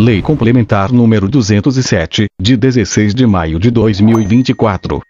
Lei Complementar número 207, de 16 de maio de 2024.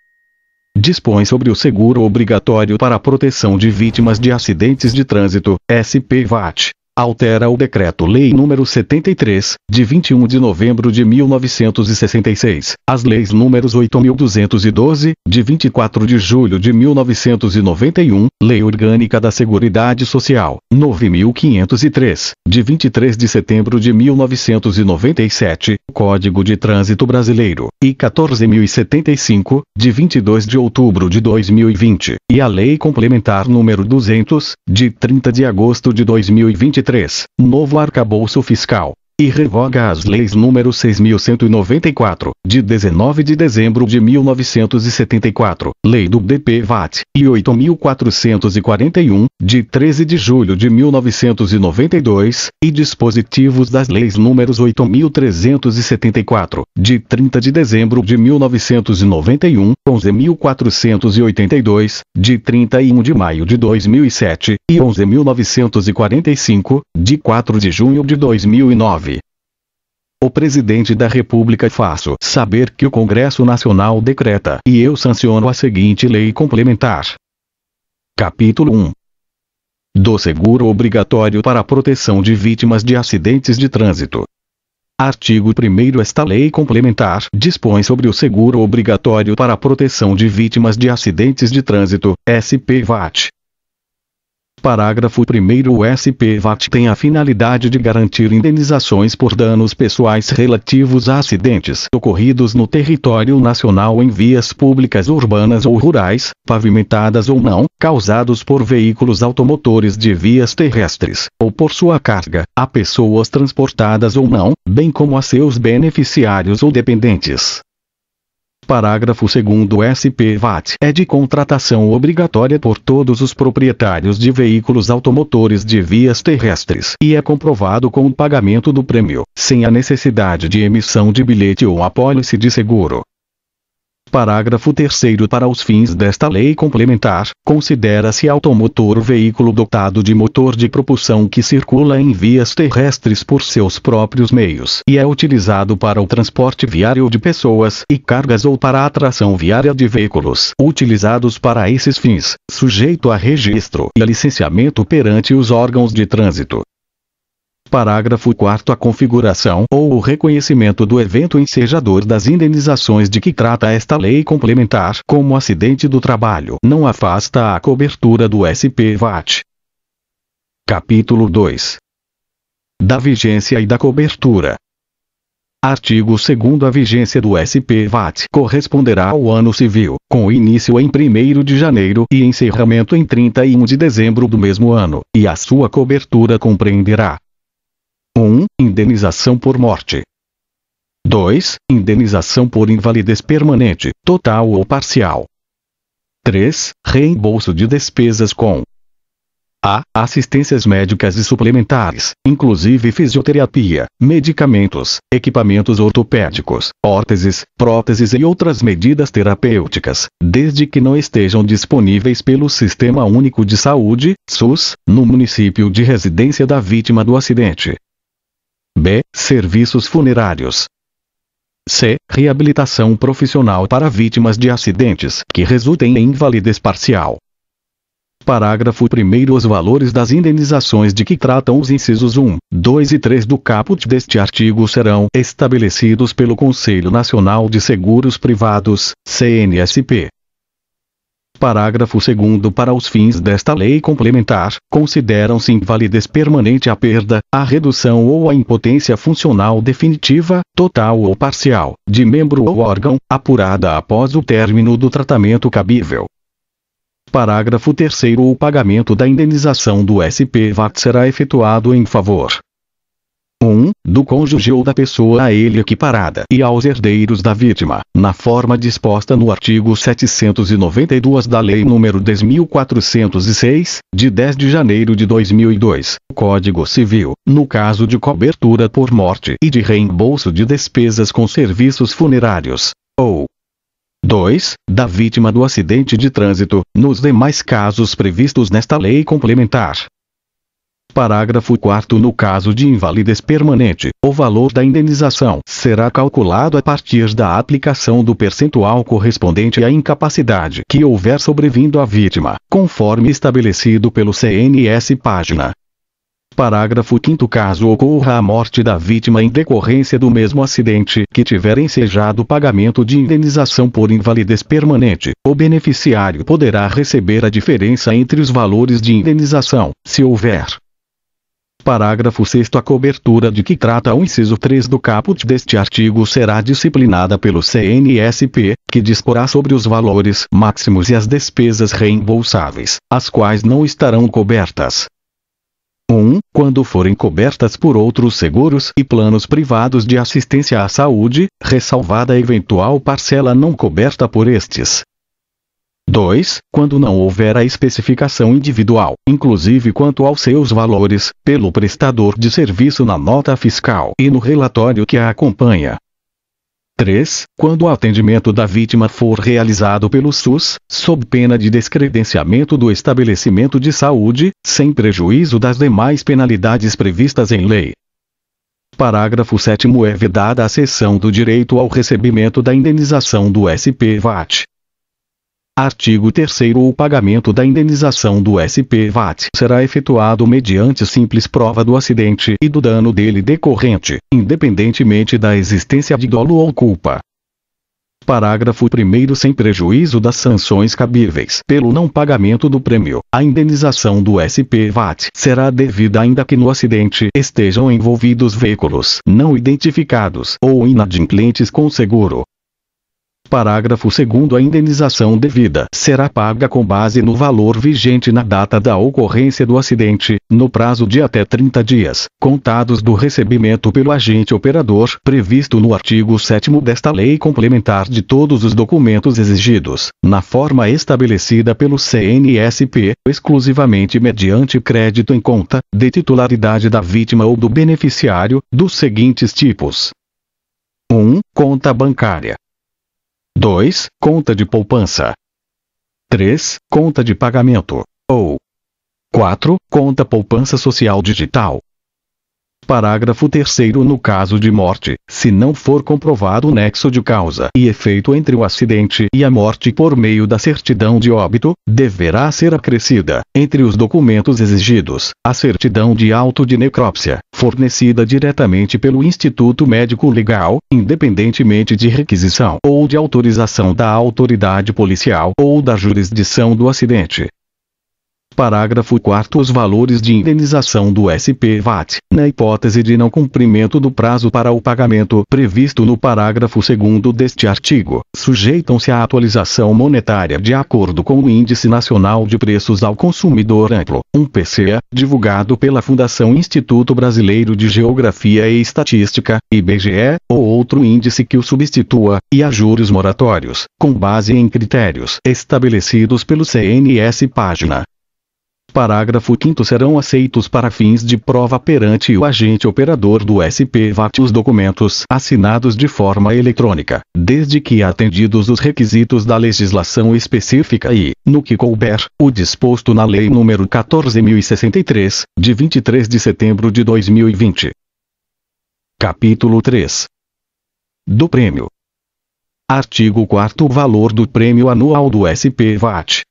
Dispõe sobre o seguro obrigatório para a proteção de vítimas de acidentes de trânsito, SP-VAT. Altera o Decreto-Lei nº 73, de 21 de novembro de 1966, as leis números 8.212, de 24 de julho de 1991, Lei Orgânica da Seguridade Social, 9.503, de 23 de setembro de 1997, Código de Trânsito Brasileiro, e 14.075, de 22 de outubro de 2020, e a Lei Complementar número 200, de 30 de agosto de 2023, novo arcabouço fiscal, e revoga as leis número 6.194, de 19 de dezembro de 1974, Lei do DP-VAT, e 8.441, de 13 de julho de 1992, e dispositivos das leis números 8.374, de 30 de dezembro de 1991, 11.482, de 31 de maio de 2007, e 11.945, de 4 de junho de 2009. O Presidente da República faço saber que o Congresso Nacional decreta e eu sanciono a seguinte lei complementar. Capítulo 1. Do seguro obrigatório para a proteção de vítimas de acidentes de trânsito. Artigo 1º. Esta lei complementar dispõe sobre o seguro obrigatório para a proteção de vítimas de acidentes de trânsito, SP-VAT. Parágrafo 1º. O SP-VAT tem a finalidade de garantir indenizações por danos pessoais relativos a acidentes ocorridos no território nacional em vias públicas urbanas ou rurais, pavimentadas ou não, causados por veículos automotores de vias terrestres, ou por sua carga, a pessoas transportadas ou não, bem como a seus beneficiários ou dependentes. Parágrafo 2º. O SP-VAT é de contratação obrigatória por todos os proprietários de veículos automotores de vias terrestres e é comprovado com o pagamento do prêmio, sem a necessidade de emissão de bilhete ou apólice de seguro. Parágrafo 3º. Para os fins desta lei complementar, considera-se automotor o veículo dotado de motor de propulsão que circula em vias terrestres por seus próprios meios e é utilizado para o transporte viário de pessoas e cargas ou para a tração viária de veículos utilizados para esses fins, sujeito a registro e a licenciamento perante os órgãos de trânsito. Parágrafo 4º. A configuração ou o reconhecimento do evento ensejador das indenizações de que trata esta lei complementar como acidente do trabalho não afasta a cobertura do SP-VAT. Capítulo 2. Da vigência e da cobertura. Artigo 2º. A vigência do SP-VAT corresponderá ao ano civil, com início em 1º de janeiro e encerramento em 31 de dezembro do mesmo ano, e a sua cobertura compreenderá: 1. Indenização por morte. 2. Indenização por invalidez permanente, total ou parcial. 3. Reembolso de despesas com a. Assistências médicas e suplementares, inclusive fisioterapia, medicamentos, equipamentos ortopédicos, órteses, próteses e outras medidas terapêuticas, desde que não estejam disponíveis pelo Sistema Único de Saúde, SUS, no município de residência da vítima do acidente. B. Serviços funerários. C. Reabilitação profissional para vítimas de acidentes que resultem em invalidez parcial. Parágrafo 1º. Os valores das indenizações de que tratam os incisos 1, 2 e 3 do caput deste artigo serão estabelecidos pelo Conselho Nacional de Seguros Privados, CNSP. Parágrafo 2º. Para os fins desta lei complementar, consideram-se invalidez permanente a perda, a redução ou a impotência funcional definitiva, total ou parcial, de membro ou órgão, apurada após o término do tratamento cabível. Parágrafo 3º. O pagamento da indenização do SP-VAT será efetuado em favor 1. Do cônjuge ou da pessoa a ele equiparada e aos herdeiros da vítima, na forma disposta no artigo 792 da Lei nº 10.406, de 10 de janeiro de 2002, Código Civil, no caso de cobertura por morte e de reembolso de despesas com serviços funerários, ou 2. Da vítima do acidente de trânsito, nos demais casos previstos nesta lei complementar. Parágrafo 4º. No caso de invalidez permanente, o valor da indenização será calculado a partir da aplicação do percentual correspondente à incapacidade que houver sobrevindo à vítima, conforme estabelecido pelo CNS página. Parágrafo 5º. Caso ocorra a morte da vítima em decorrência do mesmo acidente que tiver ensejado o pagamento de indenização por invalidez permanente, o beneficiário poderá receber a diferença entre os valores de indenização, se houver. Parágrafo 6º. A cobertura de que trata o inciso 3 do caput deste artigo será disciplinada pelo CNSP, que disporá sobre os valores máximos e as despesas reembolsáveis, as quais não estarão cobertas. 1. Quando forem cobertas por outros seguros e planos privados de assistência à saúde, ressalvada a eventual parcela não coberta por estes. 2. Quando não houver a especificação individual, inclusive quanto aos seus valores, pelo prestador de serviço na nota fiscal e no relatório que a acompanha. 3. Quando o atendimento da vítima for realizado pelo SUS, sob pena de descredenciamento do estabelecimento de saúde, sem prejuízo das demais penalidades previstas em lei. Parágrafo 7º. É vedada a cessão do direito ao recebimento da indenização do SP-VAT. Artigo 3º. O pagamento da indenização do SP-VAT será efetuado mediante simples prova do acidente e do dano dele decorrente, independentemente da existência de dolo ou culpa. Parágrafo 1º. Sem prejuízo das sanções cabíveis pelo não pagamento do prêmio, a indenização do SP-VAT será devida ainda que no acidente estejam envolvidos veículos não identificados ou inadimplentes com seguro. Parágrafo 2º. A indenização devida será paga com base no valor vigente na data da ocorrência do acidente, no prazo de até 30 dias, contados do recebimento pelo agente operador, previsto no artigo 7º desta lei complementar, de todos os documentos exigidos, na forma estabelecida pelo CNSP, exclusivamente mediante crédito em conta, de titularidade da vítima ou do beneficiário, dos seguintes tipos: 1. Conta bancária. 2. Conta de poupança. 3. Conta de pagamento. Ou 4. Conta poupança social digital. Parágrafo 3º. No caso de morte, se não for comprovado o nexo de causa e efeito entre o acidente e a morte por meio da certidão de óbito, deverá ser acrescida, entre os documentos exigidos, a certidão de auto de necrópsia, fornecida diretamente pelo Instituto Médico Legal, independentemente de requisição ou de autorização da autoridade policial ou da jurisdição do acidente. Parágrafo 4º. Os valores de indenização do SP-VAT, na hipótese de não cumprimento do prazo para o pagamento previsto no parágrafo 2º deste artigo, sujeitam-se à atualização monetária de acordo com o Índice Nacional de Preços ao Consumidor Amplo, INPCA, divulgado pela Fundação Instituto Brasileiro de Geografia e Estatística, IBGE, ou outro índice que o substitua, e a juros moratórios, com base em critérios estabelecidos pelo CNS página. Parágrafo 5º. Serão aceitos para fins de prova perante o agente operador do SP-VAT os documentos assinados de forma eletrônica, desde que atendidos os requisitos da legislação específica e, no que couber, o disposto na Lei nº 14.063, de 23 de setembro de 2020. Capítulo 3. Do prêmio. Artigo 4º. O valor do prêmio anual do SP-VAT.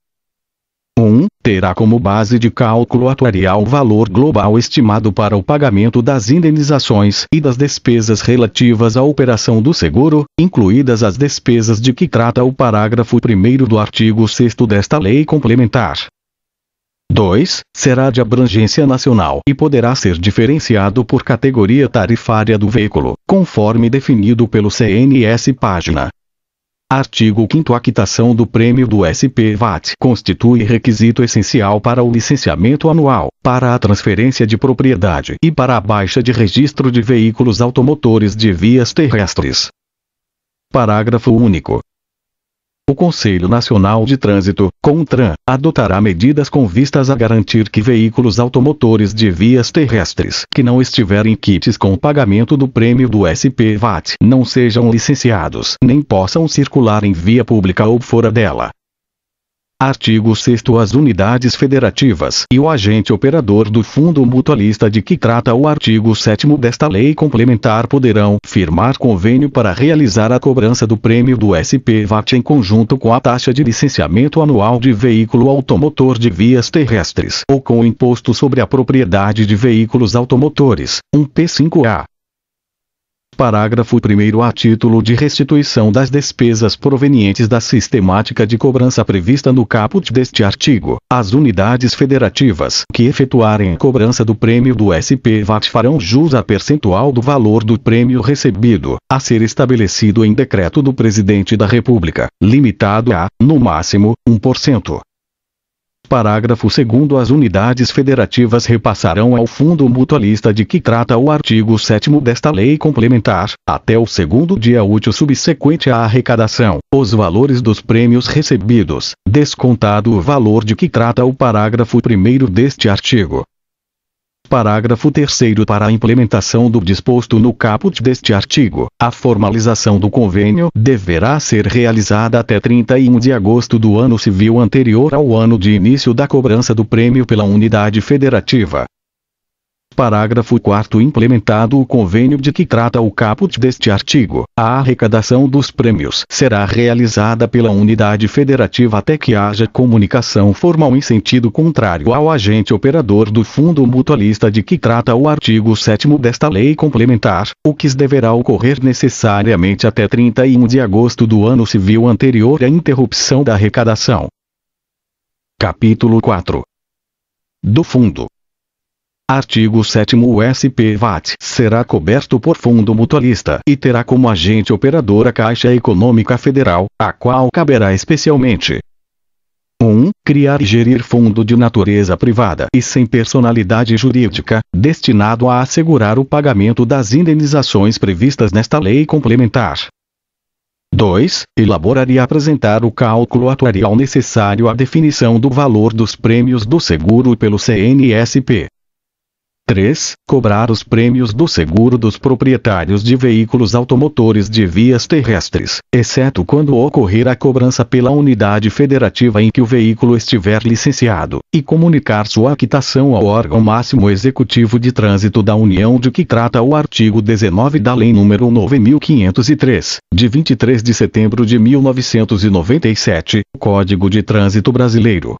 1. Terá como base de cálculo atuarial o valor global estimado para o pagamento das indenizações e das despesas relativas à operação do seguro, incluídas as despesas de que trata o parágrafo 1º do artigo 6º desta lei complementar. 2. Será de abrangência nacional e poderá ser diferenciado por categoria tarifária do veículo, conforme definido pelo CNS página. Artigo 5º. A quitação do prêmio do SP-VAT constitui requisito essencial para o licenciamento anual, para a transferência de propriedade e para a baixa de registro de veículos automotores de vias terrestres. Parágrafo único. O Conselho Nacional de Trânsito, CONTRAN, adotará medidas com vistas a garantir que veículos automotores de vias terrestres que não estiverem quites com o pagamento do prêmio do SP-VAT não sejam licenciados nem possam circular em via pública ou fora dela. Artigo 6º. As unidades federativas e o agente operador do fundo mutualista de que trata o artigo 7º desta lei complementar poderão firmar convênio para realizar a cobrança do prêmio do SP-VAT em conjunto com a taxa de licenciamento anual de veículo automotor de vias terrestres ou com o imposto sobre a propriedade de veículos automotores, P5A. Parágrafo 1º. A título de restituição das despesas provenientes da sistemática de cobrança prevista no caput deste artigo, as unidades federativas que efetuarem a cobrança do prêmio do SP-VAT farão jus a percentual do valor do prêmio recebido, a ser estabelecido em decreto do Presidente da República, limitado a, no máximo, 1%. Parágrafo 2º. As unidades federativas repassarão ao fundo mutualista de que trata o artigo 7º desta lei complementar, até o segundo dia útil subsequente à arrecadação, os valores dos prêmios recebidos, descontado o valor de que trata o parágrafo 1º deste artigo. Parágrafo 3º. Para a implementação do disposto no caput deste artigo, a formalização do convênio deverá ser realizada até 31 de agosto do ano civil anterior ao ano de início da cobrança do prêmio pela unidade federativa. Parágrafo 4º. Implementado o convênio de que trata o caput deste artigo, a arrecadação dos prêmios será realizada pela unidade federativa até que haja comunicação formal em sentido contrário ao agente operador do fundo mutualista de que trata o artigo 7º desta lei complementar, o que deverá ocorrer necessariamente até 31 de agosto do ano civil anterior à interrupção da arrecadação. Capítulo 4. Do Fundo. Artigo 7º. O SP-VAT será coberto por fundo mutualista e terá como agente operador a Caixa Econômica Federal, a qual caberá especialmente 1. Criar e gerir fundo de natureza privada e sem personalidade jurídica, destinado a assegurar o pagamento das indenizações previstas nesta lei complementar. 2. Elaborar e apresentar o cálculo atuarial necessário à definição do valor dos prêmios do seguro pelo CNSP. 3. Cobrar os prêmios do seguro dos proprietários de veículos automotores de vias terrestres, exceto quando ocorrer a cobrança pela unidade federativa em que o veículo estiver licenciado, e comunicar sua quitação ao órgão máximo executivo de trânsito da União de que trata o artigo 19 da Lei nº 9.503, de 23 de setembro de 1997, Código de Trânsito Brasileiro.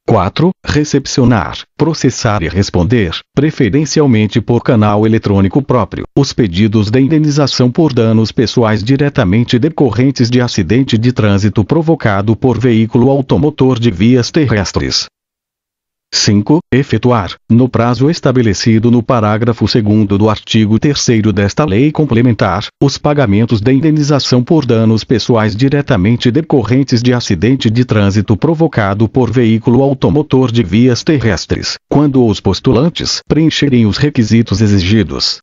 4. Recepcionar, processar e responder, preferencialmente por canal eletrônico próprio, os pedidos de indenização por danos pessoais diretamente decorrentes de acidente de trânsito provocado por veículo automotor de vias terrestres. 5. Efetuar, no prazo estabelecido no parágrafo 2º do artigo 3º desta lei complementar, os pagamentos de indenização por danos pessoais diretamente decorrentes de acidente de trânsito provocado por veículo automotor de vias terrestres, quando os postulantes preencherem os requisitos exigidos.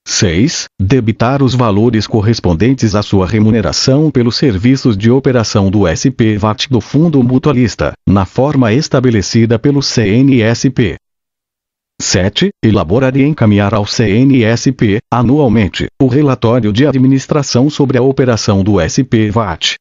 6. Debitar os valores correspondentes à sua remuneração pelos serviços de operação do SP-VAT do fundo mutualista, na forma estabelecida pelo CNSP. 7. Elaborar e encaminhar ao CNSP, anualmente, o relatório de administração sobre a operação do SP-VAT.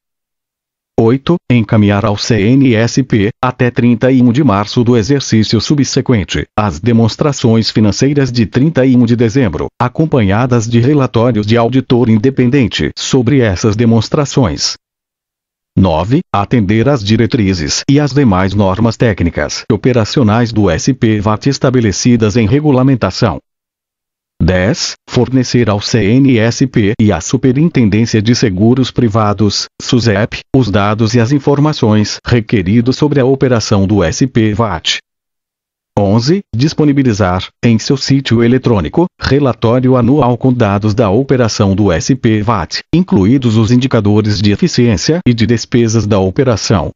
8. Encaminhar ao CNSP, até 31 de março do exercício subsequente, as demonstrações financeiras de 31 de dezembro, acompanhadas de relatórios de auditor independente sobre essas demonstrações. 9. Atender às diretrizes e às demais normas técnicas e operacionais do SP-VAT estabelecidas em regulamentação. 10. Fornecer ao CNSP e à Superintendência de Seguros Privados, SUSEP, os dados e as informações requeridos sobre a operação do SP-VAT. 11. Disponibilizar, em seu sítio eletrônico, relatório anual com dados da operação do SP-VAT, incluídos os indicadores de eficiência e de despesas da operação.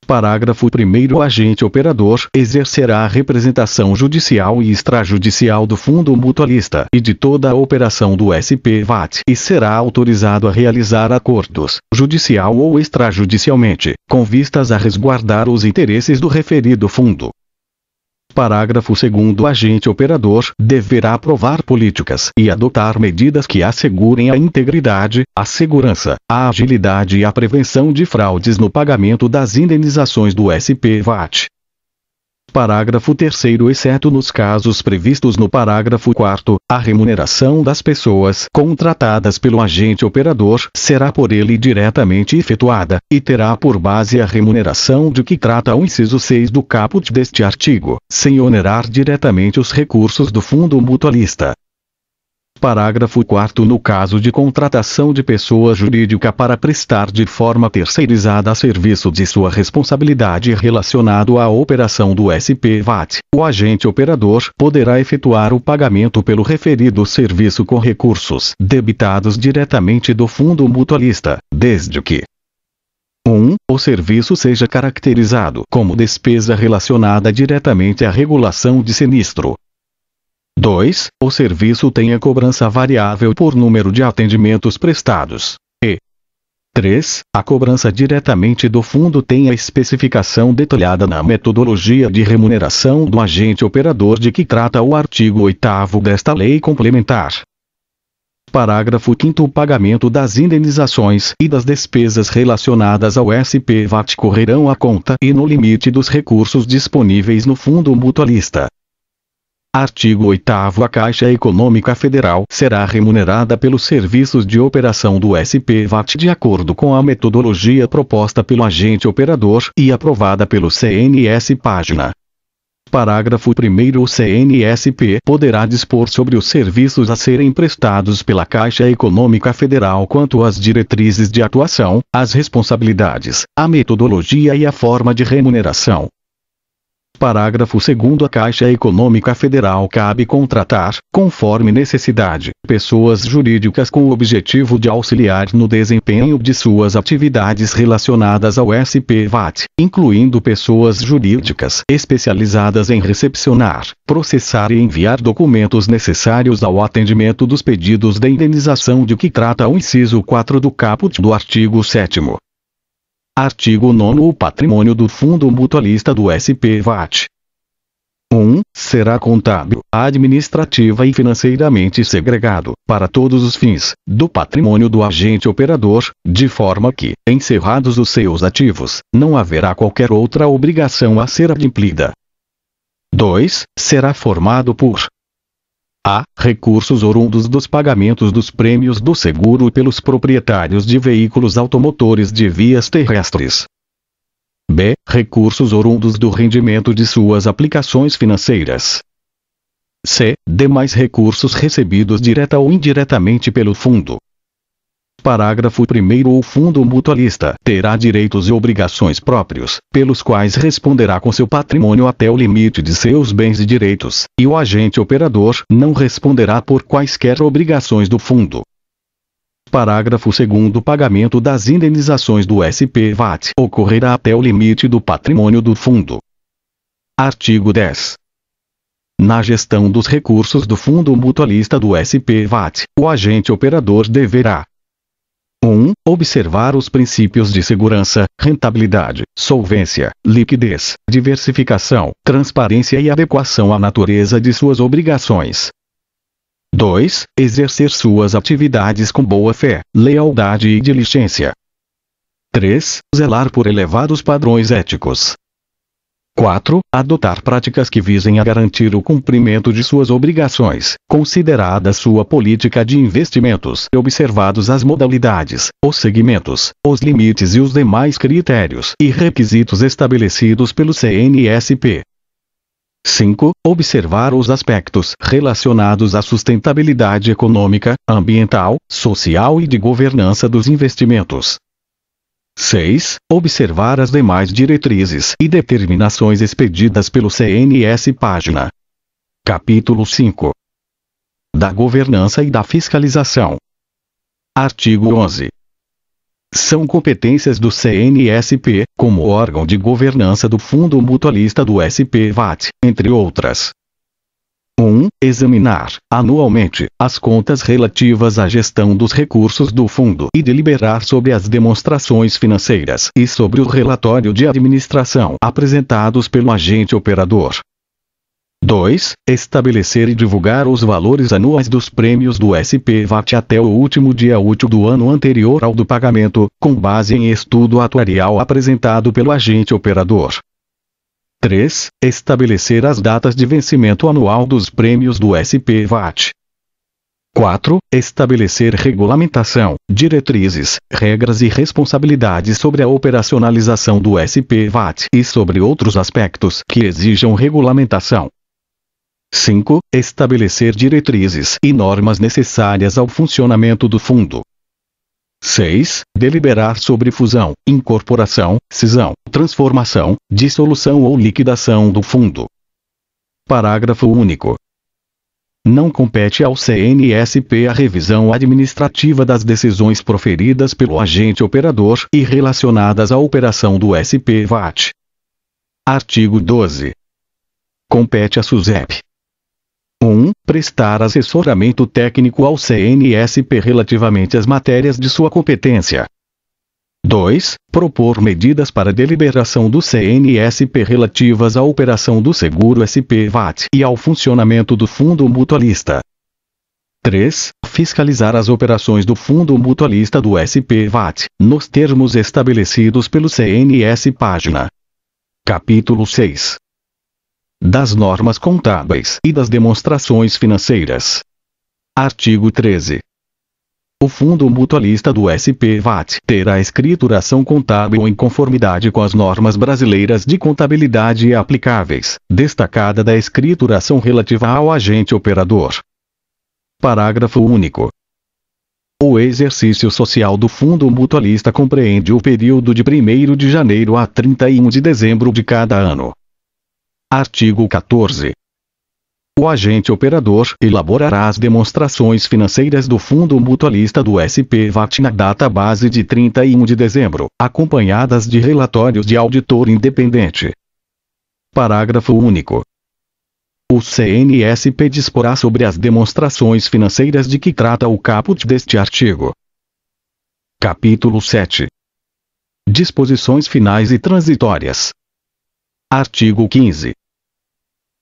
Parágrafo 1º. O agente operador exercerá a representação judicial e extrajudicial do fundo mutualista e de toda a operação do SP-VAT e será autorizado a realizar acordos, judicial ou extrajudicialmente, com vistas a resguardar os interesses do referido fundo. Parágrafo 2º. O agente operador deverá aprovar políticas e adotar medidas que assegurem a integridade, a segurança, a agilidade e a prevenção de fraudes no pagamento das indenizações do SPVAT. Parágrafo 3º. Exceto nos casos previstos no parágrafo 4º, a remuneração das pessoas contratadas pelo agente operador será por ele diretamente efetuada, e terá por base a remuneração de que trata o inciso 6 do caput deste artigo, sem onerar diretamente os recursos do fundo mutualista. Parágrafo 4º. No caso de contratação de pessoa jurídica para prestar de forma terceirizada serviço de sua responsabilidade relacionado à operação do SPVAT, o agente operador poderá efetuar o pagamento pelo referido serviço com recursos debitados diretamente do fundo mutualista, desde que 1. O serviço seja caracterizado como despesa relacionada diretamente à regulação de sinistro. 2. O serviço tenha cobrança variável por número de atendimentos prestados. E 3. A cobrança diretamente do fundo tenha especificação detalhada na metodologia de remuneração do agente operador de que trata o artigo 8º desta lei complementar. Parágrafo 5º. O pagamento das indenizações e das despesas relacionadas ao SPVAT correrão à conta e no limite dos recursos disponíveis no fundo mutualista. Artigo 8º. A Caixa Econômica Federal será remunerada pelos serviços de operação do SPVAT de acordo com a metodologia proposta pelo agente operador e aprovada pelo CNS. Página. Parágrafo 1º. O CNSP poderá dispor sobre os serviços a serem prestados pela Caixa Econômica Federal quanto às diretrizes de atuação, as responsabilidades, a metodologia e a forma de remuneração. Parágrafo 2º. A Caixa Econômica Federal cabe contratar, conforme necessidade, pessoas jurídicas com o objetivo de auxiliar no desempenho de suas atividades relacionadas ao SPVAT, incluindo pessoas jurídicas especializadas em recepcionar, processar e enviar documentos necessários ao atendimento dos pedidos de indenização de que trata o inciso 4 do caput do artigo 7º. Artigo 9º. O patrimônio do fundo mutualista do SPVAT 1. Será contábil, administrativa e financeiramente segregado, para todos os fins, do patrimônio do agente operador, de forma que, encerrados os seus ativos, não haverá qualquer outra obrigação a ser adimplida. 2. Será formado por a. Recursos oriundos dos pagamentos dos prêmios do seguro pelos proprietários de veículos automotores de vias terrestres. B. Recursos oriundos do rendimento de suas aplicações financeiras. C. Demais recursos recebidos direta ou indiretamente pelo fundo. Parágrafo 1º. O fundo mutualista terá direitos e obrigações próprios, pelos quais responderá com seu patrimônio até o limite de seus bens e direitos, e o agente operador não responderá por quaisquer obrigações do fundo. Parágrafo 2º. O pagamento das indenizações do SPVAT ocorrerá até o limite do patrimônio do fundo. Artigo 10. Na gestão dos recursos do fundo mutualista do SPVAT, o agente operador deverá 1. Observar os princípios de segurança, rentabilidade, solvência, liquidez, diversificação, transparência e adequação à natureza de suas obrigações. 2. Exercer suas atividades com boa-fé, lealdade e diligência. 3. Zelar por elevados padrões éticos. 4. Adotar práticas que visem a garantir o cumprimento de suas obrigações, considerada sua política de investimentos e observados as modalidades, os segmentos, os limites e os demais critérios e requisitos estabelecidos pelo CNSP. 5. Observar os aspectos relacionados à sustentabilidade econômica, ambiental, social e de governança dos investimentos. 6. Observar as demais diretrizes e determinações expedidas pelo CNS. Página. Capítulo 5. Da governança e da fiscalização. Artigo 11. São competências do CNSP, como órgão de governança do Fundo Mutualista do SPVAT, entre outras. 1. Examinar, anualmente, as contas relativas à gestão dos recursos do fundo e deliberar sobre as demonstrações financeiras e sobre o relatório de administração apresentados pelo agente operador. 2. Estabelecer e divulgar os valores anuais dos prêmios do SPVAT até o último dia útil do ano anterior ao do pagamento, com base em estudo atuarial apresentado pelo agente operador. 3. Estabelecer as datas de vencimento anual dos prêmios do SPVAT. 4. Estabelecer regulamentação, diretrizes, regras e responsabilidades sobre a operacionalização do SPVAT e sobre outros aspectos que exijam regulamentação. 5. Estabelecer diretrizes e normas necessárias ao funcionamento do fundo. 6. Deliberar sobre fusão, incorporação, cisão, transformação, dissolução ou liquidação do fundo. Parágrafo único. Não compete ao CNSP a revisão administrativa das decisões proferidas pelo agente operador e relacionadas à operação do SPVAT. Artigo 12. Compete à SUSEP: 1. Prestar assessoramento técnico ao CNSP relativamente às matérias de sua competência. 2. Propor medidas para deliberação do CNSP relativas à operação do seguro SPVAT e ao funcionamento do fundo mutualista. 3. Fiscalizar as operações do fundo mutualista do SPVAT, nos termos estabelecidos pelo CNS. Página. Capítulo 6. Das normas contábeis e das demonstrações financeiras. Artigo 13. O fundo mutualista do SPVAT terá escrituração contábil em conformidade com as normas brasileiras de contabilidade aplicáveis, destacada da escrituração relativa ao agente operador. Parágrafo único. O exercício social do fundo mutualista compreende o período de 1º de janeiro a 31 de dezembro de cada ano. Artigo 14. O agente operador elaborará as demonstrações financeiras do fundo mutualista do SPVAT na data base de 31 de dezembro, acompanhadas de relatórios de auditor independente. Parágrafo único. O CNSP disporá sobre as demonstrações financeiras de que trata o caput deste artigo. Capítulo 7. Disposições finais e transitórias. Artigo 15.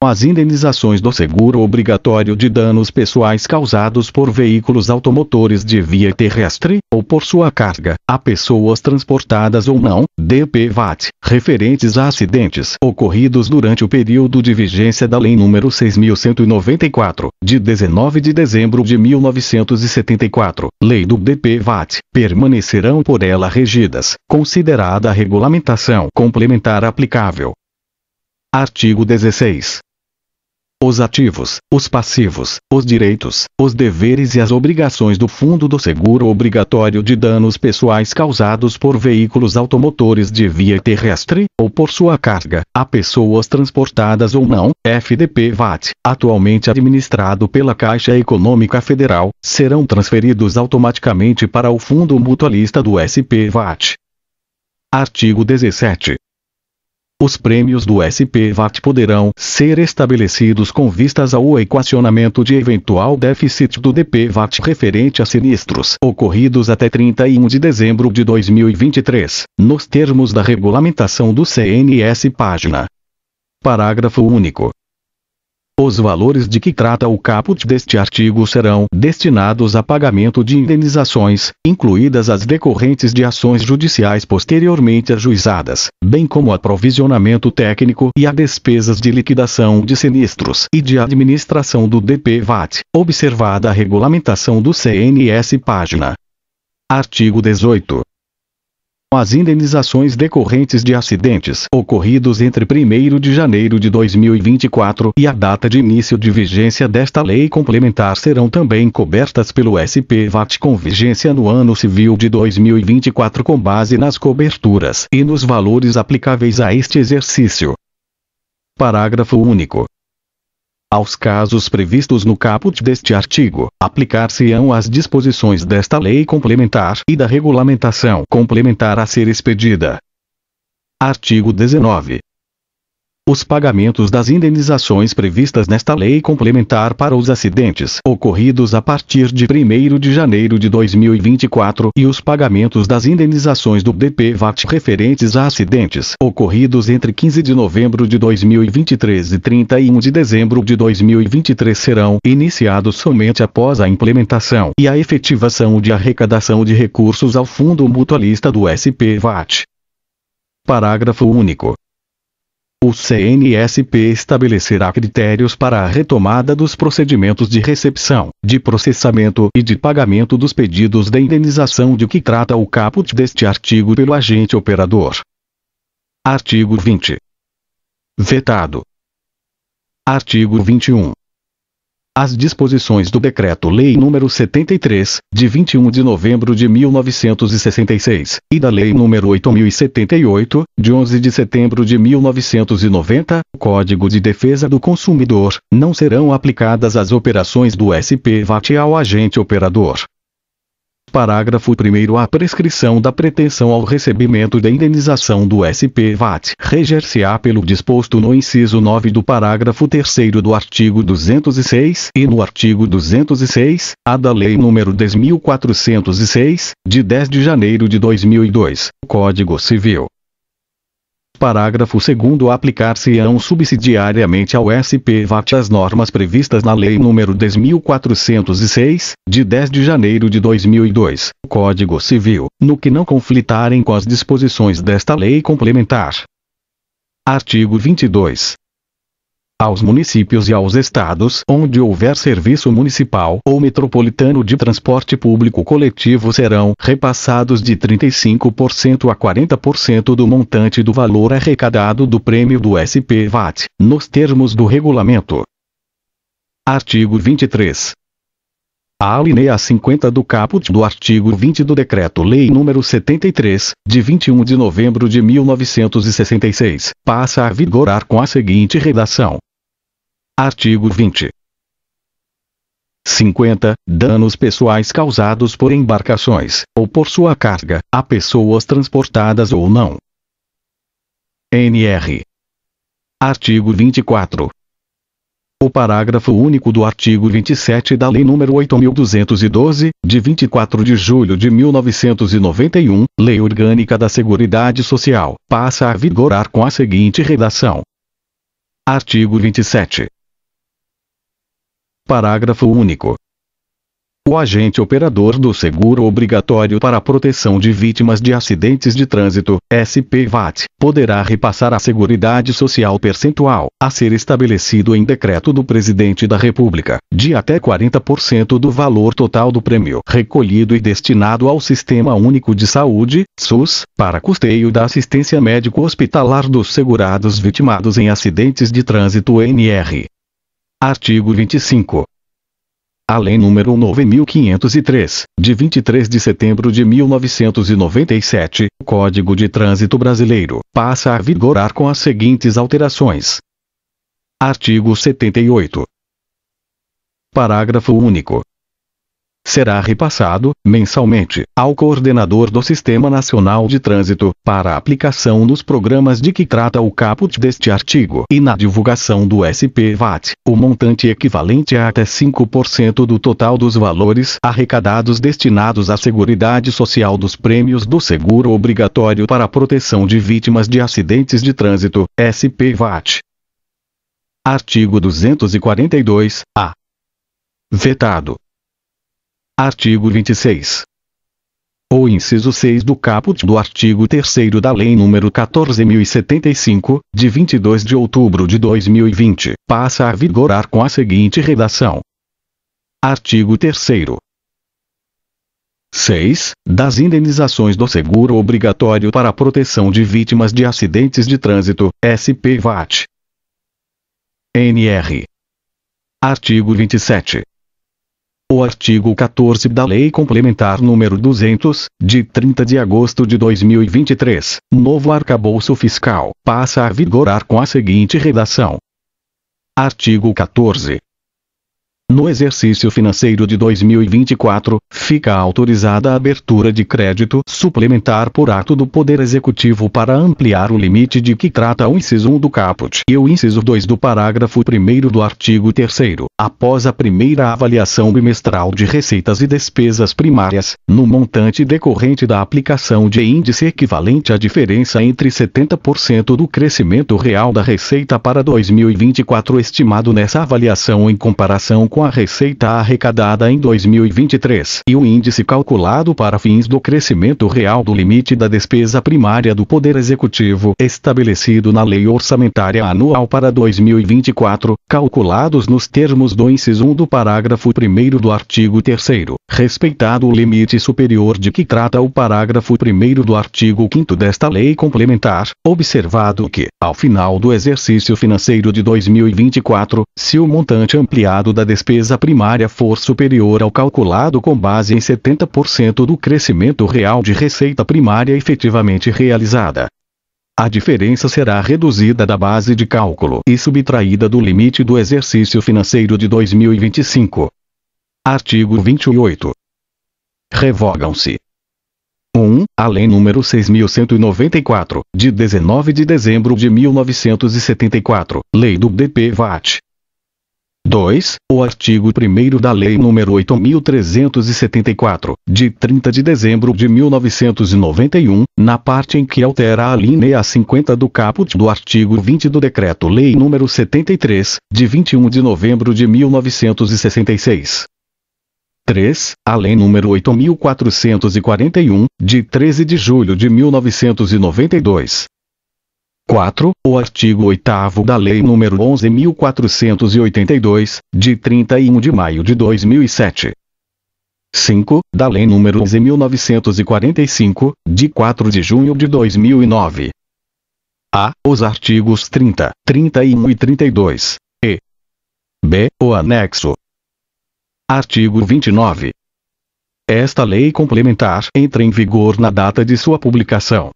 As indenizações do seguro obrigatório de danos pessoais causados por veículos automotores de via terrestre, ou por sua carga, a pessoas transportadas ou não, DPVAT, referentes a acidentes ocorridos durante o período de vigência da Lei nº 6.194, de 19 de dezembro de 1974, Lei do DPVAT, permanecerão por ela regidas, considerada a regulamentação complementar aplicável. Artigo 16. Os ativos, os passivos, os direitos, os deveres e as obrigações do Fundo do Seguro Obrigatório de Danos Pessoais causados por veículos automotores de via terrestre, ou por sua carga, a pessoas transportadas ou não, FDP-VAT, atualmente administrado pela Caixa Econômica Federal, serão transferidos automaticamente para o Fundo Mutualista do SPVAT. Artigo 17. Os prêmios do SPVAT poderão ser estabelecidos com vistas ao equacionamento de eventual déficit do DPVAT referente a sinistros ocorridos até 31 de dezembro de 2023, nos termos da regulamentação do CNS. Página. Parágrafo único. Os valores de que trata o caput deste artigo serão destinados a pagamento de indenizações, incluídas as decorrentes de ações judiciais posteriormente ajuizadas, bem como a provisionamento técnico e a despesas de liquidação de sinistros e de administração do DPVAT, observada a regulamentação do CNS. Página. Artigo 18. As indenizações decorrentes de acidentes ocorridos entre 1º de janeiro de 2024 e a data de início de vigência desta lei complementar serão também cobertas pelo SPVAT com vigência no ano civil de 2024 com base nas coberturas e nos valores aplicáveis a este exercício. Parágrafo único. Aos casos previstos no caput deste artigo, aplicar-se-ão as disposições desta lei complementar e da regulamentação complementar a ser expedida. Artigo 19. Os pagamentos das indenizações previstas nesta lei complementar para os acidentes ocorridos a partir de 1º de janeiro de 2024 e os pagamentos das indenizações do DPVAT referentes a acidentes ocorridos entre 15 de novembro de 2023 e 31 de dezembro de 2023 serão iniciados somente após a implementação e a efetivação de arrecadação de recursos ao Fundo Mutualista do SPVAT. Parágrafo único. O CNSP estabelecerá critérios para a retomada dos procedimentos de recepção, de processamento e de pagamento dos pedidos de indenização de que trata o caput deste artigo pelo agente operador. Artigo 20. Vetado. Artigo 21. As disposições do Decreto-Lei nº 73, de 21 de novembro de 1966, e da Lei nº 8078, de 11 de setembro de 1990, Código de Defesa do Consumidor, não serão aplicadas às operações do SPVAT ao agente operador. Parágrafo 1º. A prescrição da pretensão ao recebimento da indenização do SPVAT reger-se-á pelo disposto no inciso 9 do parágrafo 3º do artigo 206 e no artigo 206-A da Lei nº 10.406, de 10 de janeiro de 2002, Código Civil. Parágrafo 2º. Aplicar-se-ão subsidiariamente ao SPVAT as normas previstas na Lei nº 10.406, de 10 de janeiro de 2002, Código Civil, no que não conflitarem com as disposições desta lei complementar. Artigo 22. Aos municípios e aos estados onde houver serviço municipal ou metropolitano de transporte público coletivo serão repassados de 35% a 40% do montante do valor arrecadado do prêmio do SPVAT, nos termos do regulamento. Artigo 23. A alínea 50 do caput do artigo 20 do Decreto-Lei nº 73, de 21 de novembro de 1966, passa a vigorar com a seguinte redação. Artigo 20. 50. Danos pessoais causados por embarcações, ou por sua carga, a pessoas transportadas ou não. NR. Artigo 24. O parágrafo único do artigo 27 da Lei nº 8.212, de 24 de julho de 1991, Lei Orgânica da Seguridade Social, passa a vigorar com a seguinte redação. Artigo 27. Parágrafo único. O agente operador do seguro obrigatório para a proteção de vítimas de acidentes de trânsito, SPVAT, poderá repassar à Seguridade Social percentual, a ser estabelecido em decreto do Presidente da República, de até 40% do valor total do prêmio recolhido e destinado ao Sistema Único de Saúde, SUS, para custeio da assistência médico-hospitalar dos segurados vitimados em acidentes de trânsito NR. Artigo 25. A Lei nº 9.503, de 23 de setembro de 1997, Código de Trânsito Brasileiro, passa a vigorar com as seguintes alterações. Artigo 78. Parágrafo único. Será repassado, mensalmente, ao coordenador do Sistema Nacional de Trânsito, para aplicação nos programas de que trata o caput deste artigo e na divulgação do SPVAT, o montante equivalente a até 5% do total dos valores arrecadados destinados à Seguridade Social dos prêmios do Seguro Obrigatório para a Proteção de Vítimas de Acidentes de Trânsito, SPVAT. Artigo 242-A. Vetado. Artigo 26. O inciso 6 do caput do artigo 3º da Lei nº 14.075, de 22 de outubro de 2020, passa a vigorar com a seguinte redação. Artigo 3º. 6. Das indenizações do seguro obrigatório para a proteção de vítimas de acidentes de trânsito, SPVAT. NR. Artigo 27. O artigo 14 da Lei Complementar nº 200, de 30 de agosto de 2023, novo arcabouço fiscal, passa a vigorar com a seguinte redação. Artigo 14. No exercício financeiro de 2024, fica autorizada a abertura de crédito suplementar por ato do Poder Executivo para ampliar o limite de que trata o inciso 1 do caput e o inciso 2 do parágrafo 1º do artigo 3º, após a primeira avaliação bimestral de receitas e despesas primárias, no montante decorrente da aplicação de índice equivalente à diferença entre 70% do crescimento real da receita para 2024 estimado nessa avaliação em comparação com a receita arrecadada em 2023 e o índice calculado para fins do crescimento real do limite da despesa primária do Poder Executivo estabelecido na Lei Orçamentária Anual para 2024, calculados nos termos do inciso 1 do parágrafo 1º do artigo 3º, respeitado o limite superior de que trata o parágrafo 1º do artigo 5º desta lei complementar, observado que, ao final do exercício financeiro de 2024, se o montante ampliado da despesa primária for superior ao calculado com base em 70% do crescimento real de receita primária efetivamente realizada, a diferença será reduzida da base de cálculo e subtraída do limite do exercício financeiro de 2025. Artigo 28. Revogam-se: 1. A Lei nº 6.194, de 19 de dezembro de 1974, Lei do DPVAT. 2. O artigo 1º da Lei nº 8.374, de 30 de dezembro de 1991, na parte em que altera a alínea 50 do caput do artigo 20 do Decreto-Lei nº 73, de 21 de novembro de 1966. 3. A Lei nº 8.441, de 13 de julho de 1992. 4. O artigo 8º da Lei nº 11.482, de 31 de maio de 2007. 5. Da Lei nº 11.945, de 4 de junho de 2009. A. Os artigos 30, 31 e 32. E. B. O anexo. Artigo 29. Esta lei complementar entra em vigor na data de sua publicação.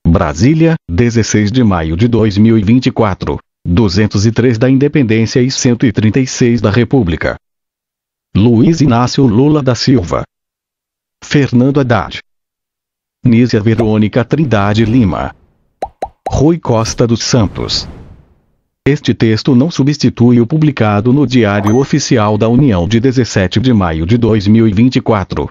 Brasília, 16 de maio de 2024, 203 da Independência e 136 da República. Luiz Inácio Lula da Silva. Fernando Haddad. Nízia Verônica Trindade Lima. Rui Costa dos Santos. Este texto não substitui o publicado no Diário Oficial da União de 17 de maio de 2024.